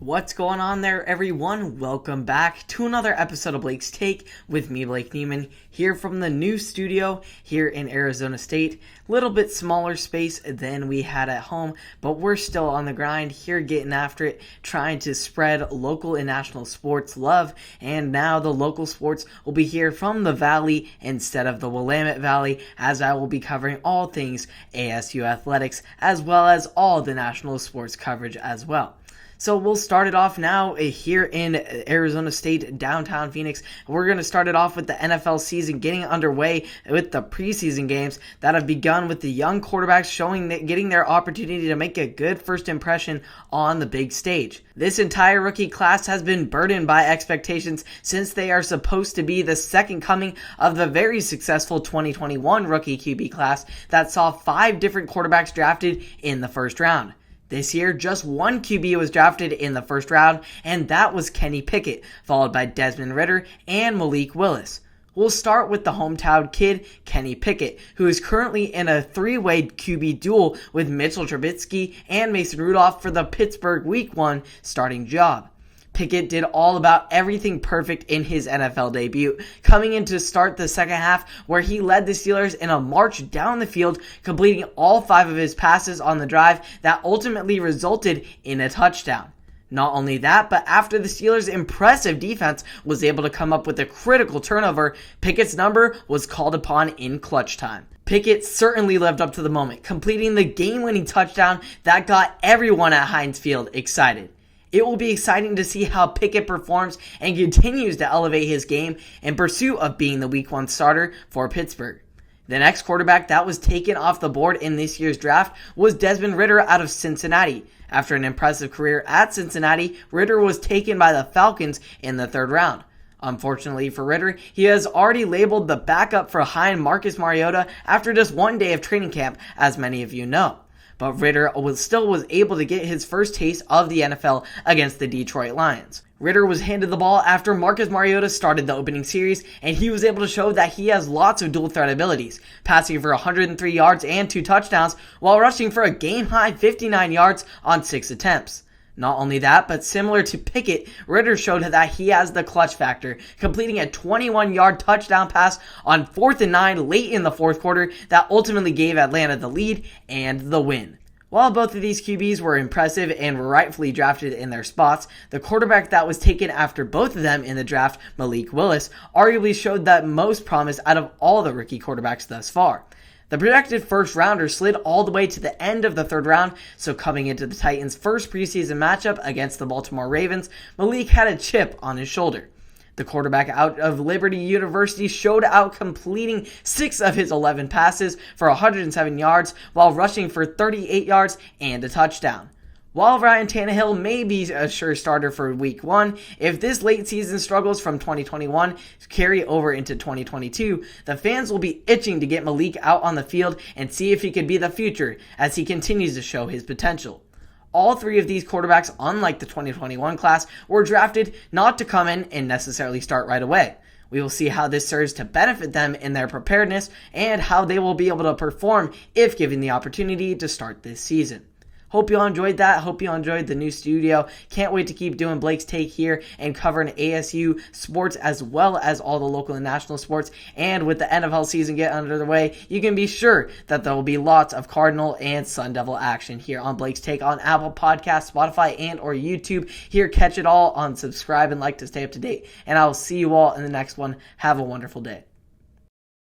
What's going on there, everyone? Welcome back to another episode of Blake's Take with me, Blake Neiman, here from the new studio here in Arizona State. Little bit smaller space than we had at home, but we're still on the grind here, getting after it, trying to spread local and national sports love. And now the local sports will be here from the Valley instead of the Willamette Valley, as I will be covering all things ASU athletics, as well as all the national sports coverage as well. So we'll start it off now here in Arizona State, downtown Phoenix. We're going to start it off with the NFL season getting underway with the preseason games that have begun with the young quarterbacks getting their opportunity to make a good first impression on the big stage. This entire rookie class has been burdened by expectations since they are supposed to be the second coming of the very successful 2021 rookie QB class that saw 5 different quarterbacks drafted in the first round. This year, just one QB was drafted in the first round, and that was Kenny Pickett, followed by Desmond Ritter and Malik Willis. We'll start with the hometown kid, Kenny Pickett, who is currently in a 3-way QB duel with Mitchell Trubisky and Mason Rudolph for the Pittsburgh Week 1 starting job. Pickett did all about everything perfect in his NFL debut, coming in to start the second half where he led the Steelers in a march down the field, completing all 5 of his passes on the drive that ultimately resulted in a touchdown. Not only that, but after the Steelers' impressive defense was able to come up with a critical turnover, Pickett's number was called upon in clutch time. Pickett certainly lived up to the moment, completing the game-winning touchdown that got everyone at Heinz Field excited. It will be exciting to see how Pickett performs and continues to elevate his game in pursuit of being the Week 1 starter for Pittsburgh. The next quarterback that was taken off the board in this year's draft was Desmond Ritter out of Cincinnati. After an impressive career at Cincinnati, Ritter was taken by the Falcons in the 3rd round. Unfortunately for Ritter, he has already labeled the backup for Marcus Mariota after just one day of training camp, as many of you know. But Ritter still was able to get his first taste of the NFL against the Detroit Lions. Ritter was handed the ball after Marcus Mariota started the opening series, and he was able to show that he has lots of dual threat abilities, passing for 103 yards and 2 touchdowns, while rushing for a game-high 59 yards on 6 attempts. Not only that, but similar to Pickett, Ritter showed that he has the clutch factor, completing a 21-yard touchdown pass on 4th and 9 late in the 4th quarter that ultimately gave Atlanta the lead and the win. While both of these QBs were impressive and were rightfully drafted in their spots, the quarterback that was taken after both of them in the draft, Malik Willis, arguably showed the most promise out of all the rookie quarterbacks thus far. The projected first rounder slid all the way to the end of the 3rd round, so coming into the Titans' first preseason matchup against the Baltimore Ravens, Malik had a chip on his shoulder. The quarterback out of Liberty University showed out, completing 6 of his 11 passes for 107 yards while rushing for 38 yards and a touchdown. While Ryan Tannehill may be a sure starter for Week 1, if this late season struggles from 2021 carry over into 2022, the fans will be itching to get Malik out on the field and see if he could be the future as he continues to show his potential. All 3 of these quarterbacks, unlike the 2021 class, were drafted not to come in and necessarily start right away. We will see how this serves to benefit them in their preparedness and how they will be able to perform if given the opportunity to start this season. Hope you all enjoyed that. Hope you all enjoyed the new studio. Can't wait to keep doing Blake's Take here and covering ASU sports as well as all the local and national sports. And with the NFL season getting underway, you can be sure that there will be lots of Cardinal and Sun Devil action here on Blake's Take on Apple Podcasts, Spotify, and or YouTube. Here, catch it all on subscribe and like to stay up to date. And I will see you all in the next one. Have a wonderful day.